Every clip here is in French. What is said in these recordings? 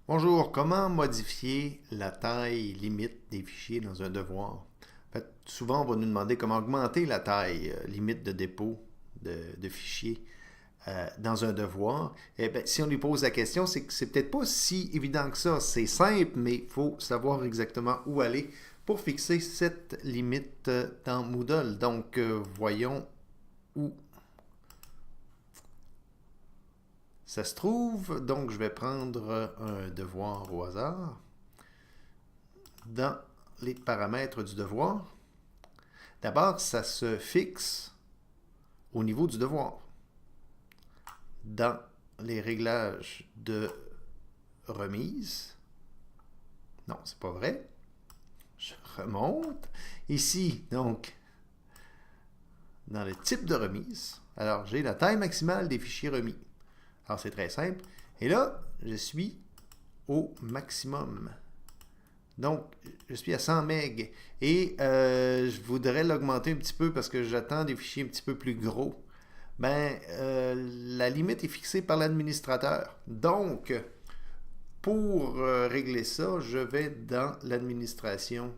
Bonjour, comment modifier la taille limite des fichiers dans un devoir? En fait, souvent, on va nous demander comment augmenter la taille limite de dépôt de fichiers dans un devoir. Eh bien, si on lui pose la question, c'est que c'est peut-être pas si évident que ça. C'est simple, mais il faut savoir exactement où aller pour fixer cette limite dans Moodle. Donc, voyons où ça se trouve. Donc, je vais prendre un devoir au hasard. Dans les paramètres du devoir, d'abord, ça se fixe au niveau du devoir. Dans les réglages de remise, non, c'est pas vrai. Je remonte. Ici, donc, dans le type de remise, alors j'ai la taille maximale des fichiers remis. Alors, c'est très simple. Et là, je suis au maximum. Donc, je suis à 100 MB et je voudrais l'augmenter un petit peu parce que j'attends des fichiers un petit peu plus gros. Ben, la limite est fixée par l'administrateur. Donc, pour régler ça, je vais dans l'administration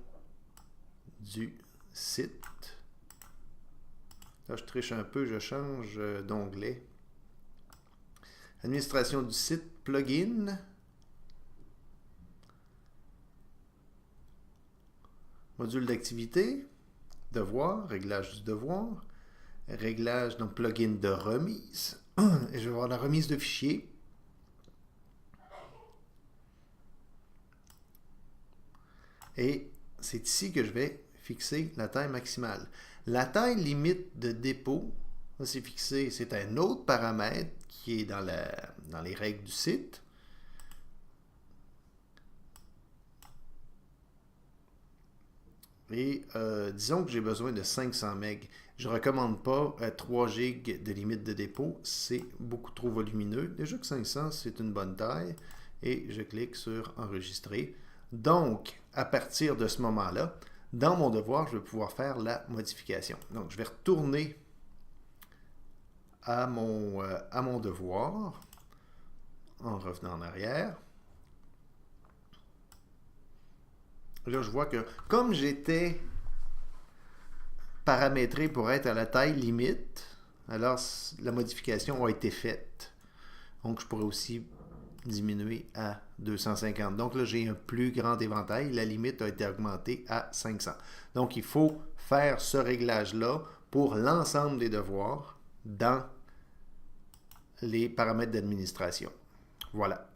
du site. Là, je triche un peu, je change d'onglet. Administration du site, plugin. Module d'activité, devoir, réglage du devoir, réglage, donc plugin de remise. Et je vais voir la remise de fichiers. Et c'est ici que je vais fixer la taille maximale. La taille limite de dépôt, c'est fixé, c'est un autre paramètre qui est dans les règles du site. Et disons que j'ai besoin de 500 MB. Je ne recommande pas 3 GB de limite de dépôt. C'est beaucoup trop volumineux. Déjà que 500, c'est une bonne taille. Et je clique sur Enregistrer. Donc, à partir de ce moment-là, dans mon devoir, je vais pouvoir faire la modification. Donc, je vais retourner à mon devoir en revenant en arrière. Là, je vois que comme j'étais paramétré pour être à la taille limite, alors la modification a été faite. Donc, je pourrais aussi diminuer à 250. Donc là, j'ai un plus grand éventail. La limite a été augmentée à 500. Donc, il faut faire ce réglage-là pour l'ensemble des devoirs dans les paramètres d'administration. Voilà.